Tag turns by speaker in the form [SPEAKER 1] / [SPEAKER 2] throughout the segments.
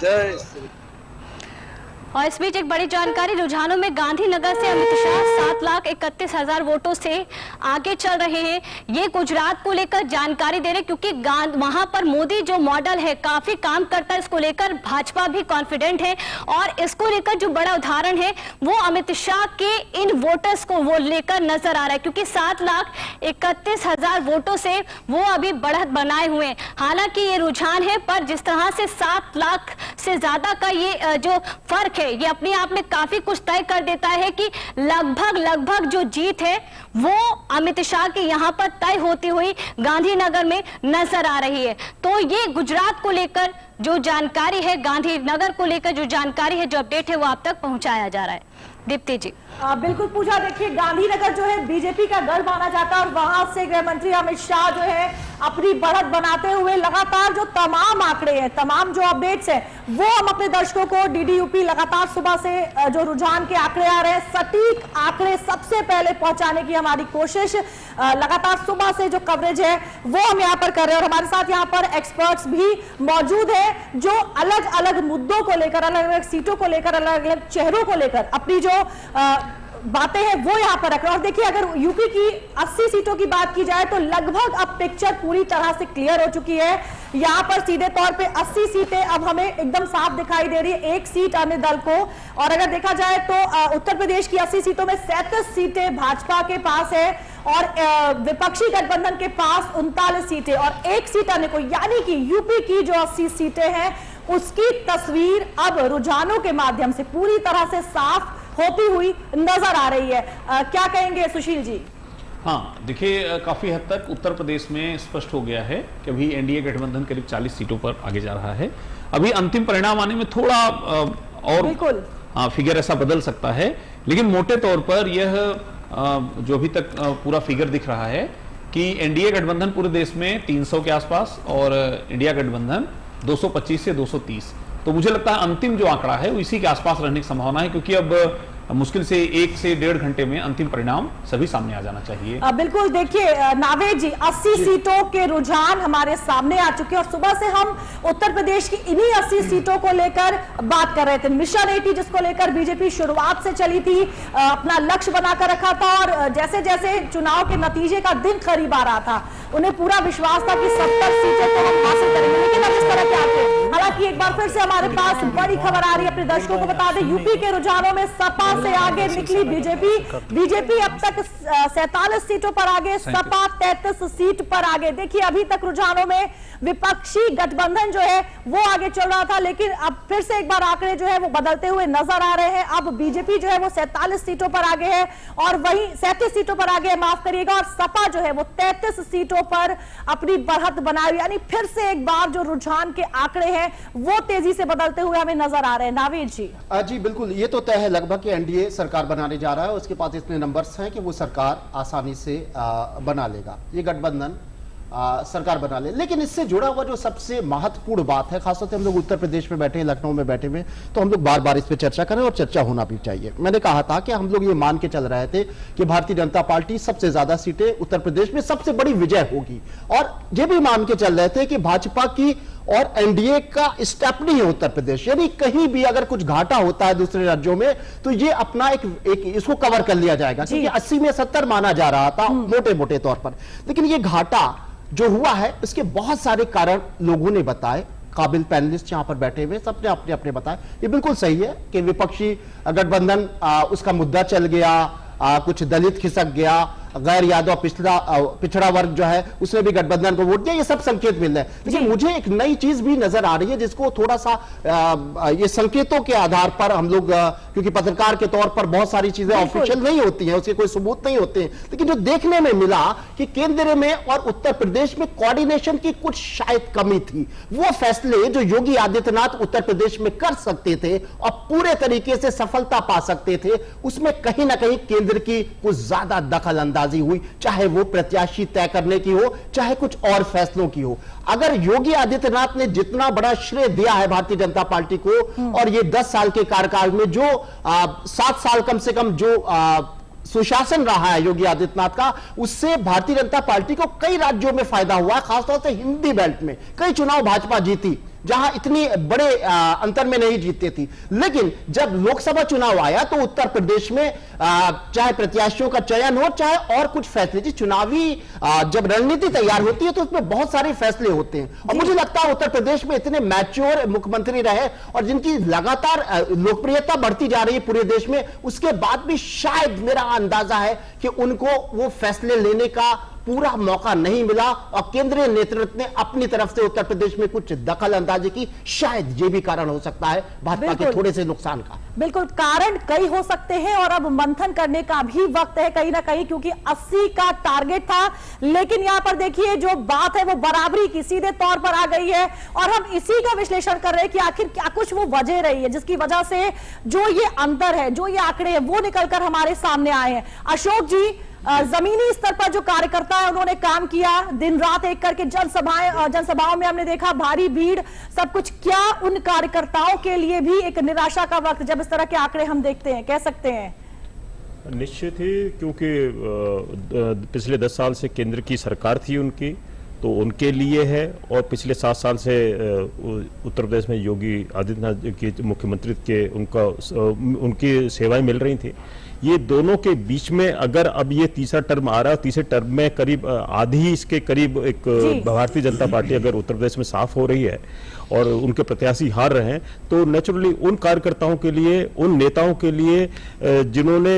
[SPEAKER 1] जय श्री।
[SPEAKER 2] और इस बीच एक बड़ी जानकारी, रुझानों में गांधीनगर से अमित शाह 7,31,000 वोटों से आगे चल रहे हैं। ये गुजरात को लेकर जानकारी दे रहे, क्योंकि वहां पर मोदी जो मॉडल है काफी काम करता है, इसको लेकर भाजपा भी कॉन्फिडेंट है। और इसको लेकर जो बड़ा उदाहरण है वो अमित शाह के इन वोटर्स को वो लेकर नजर आ रहा है, क्योंकि 7,31,000 वोटों से वो अभी बढ़त बनाए हुए हैं। हालांकि ये रुझान है, पर जिस तरह से 7 लाख से ज्यादा का ये जो फर्क है, ये अपने आप में काफी कुछ तय कर देता है कि लगभग जो जीत है वो अमित शाह के यहां पर तय होती हुई गांधीनगर में नजर आ रही है। तो ये गुजरात को लेकर जो जानकारी है, गांधीनगर को लेकर जो जानकारी है, जो अपडेट है, वो आप तक पहुंचाया जा रहा है। दीप्ति जी।
[SPEAKER 3] बिल्कुल पूजा, देखिए गांधीनगर जो है बीजेपी का गढ़ माना जाता है और वहां से गृह मंत्री अमित शाह जो है अपनी बढ़त बनाते हुए लगातार जो तमाम आंकड़े हैं, तमाम जो अपडेट्स हैं, वो हम अपने दर्शकों को डीडीयूपी लगातार सुबह से जो रुझान के आंकड़े आ रहे हैं, सटीक आंकड़े सबसे पहले पहुंचाने की हमारी कोशिश लगातार सुबह से जो कवरेज है वो हम यहाँ पर कर रहे हैं। और हमारे साथ यहाँ पर एक्सपर्ट्स भी मौजूद है जो अलग अलग मुद्दों को लेकर, अलग अलग सीटों को लेकर, अलग अलग चेहरों को लेकर अपनी जो बातें हैं वो यहां पर रख रहे हैं। और देखिए, अगर यूपी की 80 सीटों की बात की जाए तो लगभग अब पिक्चर पूरी तरह से क्लियर हो चुकी है। यहां पर सीधे तौर पे 80 सीटें अब हमें एकदम साफ दिखाई दे रही है, एक सीट अन्य दल को। और अगर देखा जाए तो उत्तर प्रदेश की 80 सीटों में 37 सीटें भाजपा के पास है और विपक्षी गठबंधन के पास 39 सीटें और एक सीट अन्य को, यानी कि यूपी की जो 80 सीटें हैं उसकी तस्वीर अब रुझानों के माध्यम से पूरी तरह से साफ होती हुई नजर आ रही है। क्या कहेंगे सुशील जी?
[SPEAKER 4] हाँ, देखिए काफी हद तक उत्तर प्रदेश में स्पष्ट हो गया है कि अभी एनडीए गठबंधन करीब 40 सीटों पर आगे जा रहा है। अभी अंतिम परिणाम आने में थोड़ा और
[SPEAKER 3] बिल्कुल
[SPEAKER 4] फिगर ऐसा बदल सकता है, लेकिन मोटे तौर पर यह जो अभी तक पूरा फिगर दिख रहा है कि एनडीए गठबंधन पूरे देश में 300 के आसपास और इंडिया गठबंधन 225 से 230। तो मुझे लगता है अंतिम जो आंकड़ा है वो इसी के आसपास रहने की संभावना है, क्योंकि अब मुश्किल से 1 से 1.5 घंटे में अंतिम परिणाम सभी सामने आ जाना चाहिए।
[SPEAKER 3] बिल्कुल, देखिए नावेद जी, 80 सीटों के रुझान हमारे सामने आ चुके हैं और सुबह से हम उत्तर प्रदेश की इन्हीं 80 सीटों को लेकर बात कर रहे थे। मिशन 80 जिसको लेकर बीजेपी शुरुआत से चली थी, अपना लक्ष्य बनाकर रखा था और जैसे जैसे चुनाव के नतीजे का दिन करीब आ रहा था उन्हें पूरा विश्वास था कि 70 सीटें तो हम हासिल करेंगे। लेकिन अब इस तरह के आंकड़े, हालांकि एक बार फिर से हमारे पास बड़ी खबर आ रही है, अपने दर्शकों को बता दें, यूपी के रुझानों में सपा से आगे निकली बीजेपी अब तक 47 सीटों पर आगे, सपा 33 सीट पर आगे। देखिए अभी तक रुझानों में विपक्षी गठबंधन जो है वो आगे चल रहा था, लेकिन अब फिर से एक बार आंकड़े जो है वो बदलते हुए नजर आ रहे हैं। अब बीजेपी जो है वो 47 सीटों पर आगे है और वहीं 37 सीटों पर आगे, माफ करिएगा, और सपा जो है वो 33 सीटों पर अपनी बढ़त बनाई। यानी फिर से एक बार जो रुझान के आंकड़े हैं वो तेजी से बदलते हुए हमें नजर आ रहे हैं। नावीद जी।
[SPEAKER 5] जी बिल्कुल, ये तो तय है लगभग कि एनडीए सरकार बनाने जा रहा है, उसके पास इतने नंबर्स हैं कि वो सरकार आसानी से बना लेगा, ये गठबंधन सरकार बना ले। लेकिन इससे जुड़ा हुआ जो सबसे महत्वपूर्ण बात है, खासतौर से हम लोग उत्तर प्रदेश में बैठे हैं, लखनऊ में बैठे हुए, तो हम लोग बार बार इस पर चर्चा करें और चर्चा होना भी चाहिए। मैंने कहा था कि हम लोग ये मान के चल रहे थे कि भारतीय जनता पार्टी सबसे ज्यादा सीटें उत्तर प्रदेश में, सबसे बड़ी विजय होगी, और ये भी मान के चल रहे थे कि भाजपा की और एनडीए का स्टेप नहीं है उत्तर प्रदेश, यानी कहीं भी अगर कुछ घाटा होता है दूसरे राज्यों में तो ये अपना एक इसको कवर कर लिया जाएगा, क्योंकि 80 में 70 माना जा रहा था मोटे मोटे तौर पर। लेकिन ये घाटा जो हुआ है इसके बहुत सारे कारण लोगों ने बताए, काबिल पैनलिस्ट यहां पर बैठे हुए सबने अपने अपने बताए। ये बिल्कुल सही है कि विपक्षी गठबंधन उसका मुद्दा चल गया, कुछ दलित खिसक गया, गैर यादव पिछड़ा वर्ग जो है उसने भी गठबंधन को वोट दिया, ये सब संकेत मिल रहे हैं। लेकिन मुझे एक नई चीज भी नजर आ रही है जिसको थोड़ा सा ये संकेतों के आधार पर हम लोग, क्योंकि पत्रकार के तौर पर बहुत सारी चीजें ऑफिशियल नहीं होती हैं, उसके कोई सबूत नहीं होते हैं, लेकिन जो देखने में मिला कि केंद्र में और उत्तर प्रदेश में कोऑर्डिनेशन की कुछ शायद कमी थी। वो फैसले जो योगी आदित्यनाथ उत्तर प्रदेश में कर सकते थे और पूरे तरीके से सफलता पा सकते थे, उसमें कहीं ना कहीं केंद्र की कुछ ज्यादा दखल अंदाजी हुई, चाहे वो प्रत्याशी तय करने की हो, चाहे कुछ और फैसलों की हो। अगर योगी आदित्यनाथ ने जितना बड़ा श्रेय दिया है भारतीय जनता पार्टी को, और ये 10 साल के कार्यकाल में जो 7 साल कम से कम जो सुशासन रहा है योगी आदित्यनाथ का, उससे भारतीय जनता पार्टी को कई राज्यों में फायदा हुआ है, खासतौर से हिंदी बेल्ट में कई चुनाव भाजपा जीती, जहां इतनी बड़े अंतर में नहीं जीतती थी। लेकिन जब लोकसभा चुनाव आया तो उत्तर प्रदेश में चाहे प्रत्याशियों का चयन हो, चाहे और कुछ फैसले, चुनावी जब रणनीति तैयार होती है तो उसमें बहुत सारे फैसले होते हैं। और मुझे लगता है उत्तर प्रदेश में इतने मैच्योर मुख्यमंत्री रहे और जिनकी लगातार लोकप्रियता बढ़ती जा रही है पूरे देश में, उसके बाद भी शायद मेरा अंदाजा है कि उनको वो फैसले लेने का पूरा मौका नहीं मिला और केंद्रीय नेतृत्व ने अपनी तरफ से उत्तर प्रदेश में कुछ दखल अंदाजी की। शायद ये भी कारण हो सकता है भाजपा के थोड़े से नुकसान का।
[SPEAKER 3] बिल्कुल, कारण कई हो सकते हैं और अब मंथन करने का भी वक्त है कहीं ना कहीं, क्योंकि 80 का टारगेट था। लेकिन यहां पर देखिए जो बात है वो बराबरी की सीधे तौर पर आ गई है और हम इसी का विश्लेषण कर रहे हैं कि आखिर क्या कुछ वो वजह रही है जिसकी वजह से जो ये अंतर है, जो ये आंकड़े हैं, वो निकलकर हमारे सामने आए हैं। अशोक जी, जमीनी स्तर पर जो कार्यकर्ता है उन्होंने काम किया, दिन रात एक करके जनसभाओं में हमने देखा भारी भीड़, सब कुछ। क्या उन कार्यकर्ताओं के लिए भी एक निराशा का वक्त जब इस तरह के आंकड़े हम देखते हैं, कह सकते हैं?
[SPEAKER 1] निश्चित ही, क्योंकि पिछले 10 साल से केंद्र की सरकार थी उनकी, तो उनके लिए है, और पिछले 7 साल से उत्तर प्रदेश में योगी आदित्यनाथ के मुख्यमंत्री के उनकी सेवाएं मिल रही थी। ये दोनों के बीच में अगर अब ये तीसरा टर्म आ रहा है, तीसरे टर्म में करीब आधी इसके करीब एक भारतीय जनता पार्टी अगर उत्तर प्रदेश में साफ हो रही है और उनके प्रत्याशी हार रहे हैं, तो नेचुरली उन कार्यकर्ताओं के लिए, उन नेताओं के लिए जिन्होंने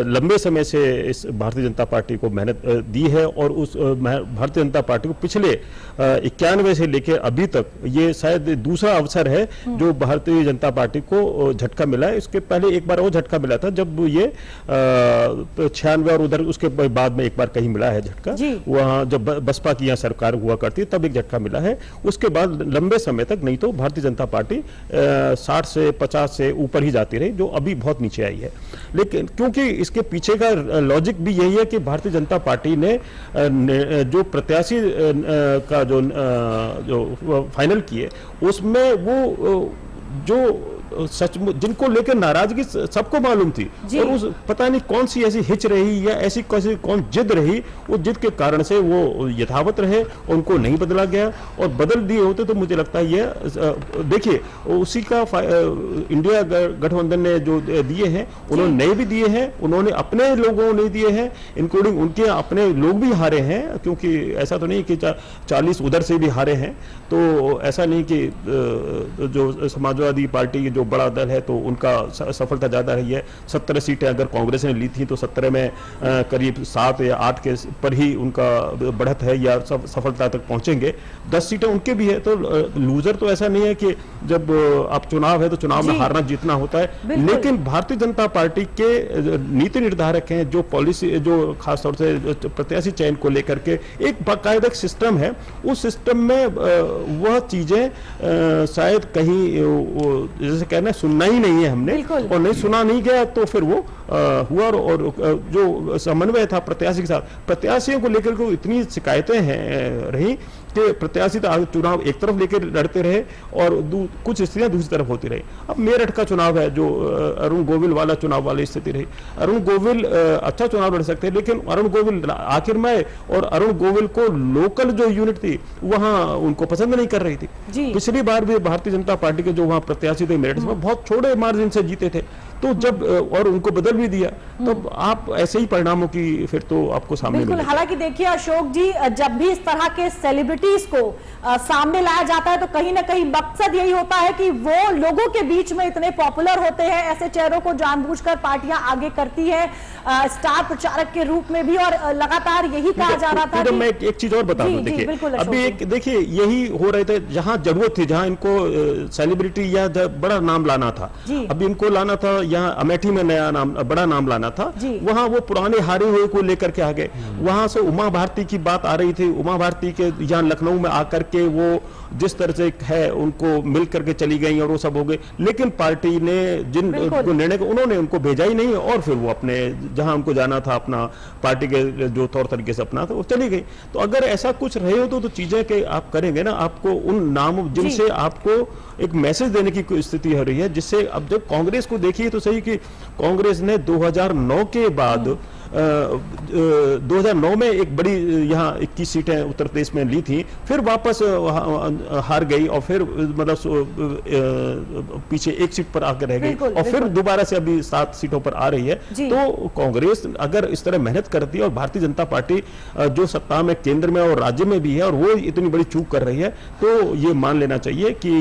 [SPEAKER 1] लंबे समय से इस भारतीय जनता पार्टी को मेहनत दी है और उस भारतीय जनता पार्टी को पिछले 91 से लेकर अभी तक ये शायद दूसरा अवसर है जो भारतीय जनता पार्टी को झटका मिला है। इसके पहले एक बार वो झटका मिला था जब ये 96 और उधर उसके बाद में एक बार कहीं मिला है झटका, वहां जब बसपा की यहाँ सरकार हुआ करती तब एक झटका मिला है। उसके बाद लंबे समय तक नहीं तो भारतीय जनता पार्टी 60 से 50 से ऊपर ही जाती रही, जो अभी बहुत नीचे आई है। लेकिन क्योंकि इसके पीछे का लॉजिक भी यही है कि भारतीय जनता पार्टी ने जो प्रत्याशी का जो फाइनल किए उसमें वो जो जिनको लेकर नाराजगी सबको मालूम थी, और उस पता नहीं कौन सी ऐसी हिच रही या ऐसी कौन जिद रही, वो जिद के कारण से वो यथावत रहे, उनको नहीं बदला गया। और बदल दिए होते तो मुझे लगता है ये देखिए उसी का इंडिया गठबंधन ने जो दिए हैं उन्होंने नए भी दिए हैं, उन्होंने अपने लोगों ने दिए हैं, इंक्लूडिंग उनके अपने लोग भी हारे हैं, क्योंकि ऐसा तो नहीं कि 40 उधर से भी हारे हैं। तो ऐसा नहीं कि जो समाजवादी पार्टी जो बड़ा दल है तो उनका सफलता ज्यादा रही है। 17 सीटें अगर कांग्रेस ने ली थी तो 17 में करीब 7 या 8 के पर ही उनका बढ़त है या सफलता तक पहुंचेंगे। 10 सीटें उनके भी है। तो लूजर तो ऐसा नहीं है कि जब आप चुनाव है तो चुनाव में हारना जीतना होता है। लेकिन भारतीय जनता पार्टी के नीति निर्धारक हैं जो पॉलिसी, जो खासतौर से प्रत्याशी चयन को लेकर के एक बाकायदा सिस्टम है, उस सिस्टम में वह चीजें शायद कहीं जैसे कहना सुनना ही नहीं है हमने, और नहीं सुना नहीं गया तो फिर वो हुआ। और जो समन्वय था प्रत्याशी के साथ, प्रत्याशियों को लेकर के इतनी शिकायतें हैं रही कि प्रत्याशी तो चुनाव एक तरफ लेकर लड़ते रहे और कुछ स्थितियां दूसरी तरफ होती रही। अब मेरठ का चुनाव है जो अरुण गोविल वाला चुनाव वाली स्थिति रही। अरुण गोविल अच्छा चुनाव लड़ सकते हैं, लेकिन अरुण गोविल आखिर में, और अरुण गोविल को लोकल जो यूनिट थी वहां उनको पसंद नहीं कर रही थी। पिछली बार भी भारतीय जनता पार्टी के जो वहां प्रत्याशी थे मेरठ में बहुत छोटे मार्जिन से जीते थे, तो जब और उनको बदल भी दिया, तो आप ऐसे ही परिणामों की फिर तो आपको सामने
[SPEAKER 3] बिल्कुल। हालांकि देखिए अशोक जी, जब भी इस तरह के सेलिब्रिटीज को सामने लाया जाता है तो कहीं ना कहीं मकसद यही होता है कि वो लोगों के बीच में इतने पॉपुलर होते हैं, ऐसे चेहरों को जानबूझकर पार्टियां आगे करती है स्टार प्रचारक के रूप में भी, और लगातार यही कहा जा रहा था।
[SPEAKER 1] मैं एक चीज और बता दूं, देखिए अभी एक देखिए यही हो रहे थे, जहां जरूरत थी, जहां इनको सेलिब्रिटी या बड़ा नाम लाना था, अभी इनको लाना था यहाँ अमेठी में नया नाम, बड़ा नाम लाना था, वहां वो पुराने हारे हुए को लेकर के आ गए। वहां से उमा भारती की बात आ रही थी, उमा भारती के यहाँ लखनऊ में आकर के वो जिस तरह से है उनको मिल करके चली गई और वो सब हो गए, लेकिन पार्टी ने जिन निर्णय को उन्होंने उनको भेजा ही नहीं, और फिर वो अपने जहां उनको जाना था अपना पार्टी के जो तौर तरीके से अपना था वो चली गई। तो अगर ऐसा कुछ रहे हो तो चीजें के आप करेंगे ना, आपको उन नामों जिनसे आपको एक मैसेज देने की स्थिति हो रही है, जिससे अब जब कांग्रेस को देखिए तो सही कि कांग्रेस ने 2009 के बाद 2009 में एक बड़ी यहाँ 21 सीटें उत्तर प्रदेश में ली थी, फिर वापस हार गई और फिर मतलब पीछे एक सीट पर आकर रह गई और फिर दोबारा से अभी 7 सीटों पर आ रही है। तो कांग्रेस अगर इस तरह मेहनत करती है और भारतीय जनता पार्टी जो सत्ता में केंद्र में और राज्य में भी है और वो इतनी बड़ी चूक कर रही है, तो ये मान लेना चाहिए कि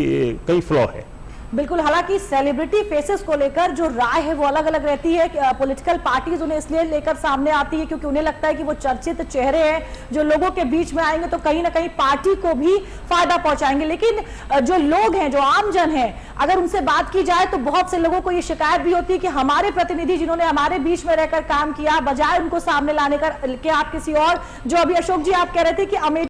[SPEAKER 1] कहीं फ्लॉ है।
[SPEAKER 3] बिल्कुल, हालांकि सेलिब्रिटी फेसेस को लेकर जो राय है वो अलग अलग रहती है। पॉलिटिकल पार्टीज उन्हें इसलिए लेकर सामने आती है क्योंकि उन्हें लगता है कि वो चर्चित चेहरे हैं जो लोगों के बीच में आएंगे तो कहीं ना कहीं पार्टी को भी फायदा पहुंचाएंगे। लेकिन जो लोग हैं, जो आमजन हैं, अगर उनसे बात की जाए तो बहुत से लोगों को ये शिकायत भी होती है कि हमारे प्रतिनिधि जिन्होंने हमारे बीच में रहकर काम किया, बजाय उनको सामने लाने का, क्या आप किसी और, जो अभी अशोक जी आप कह रहे थे कि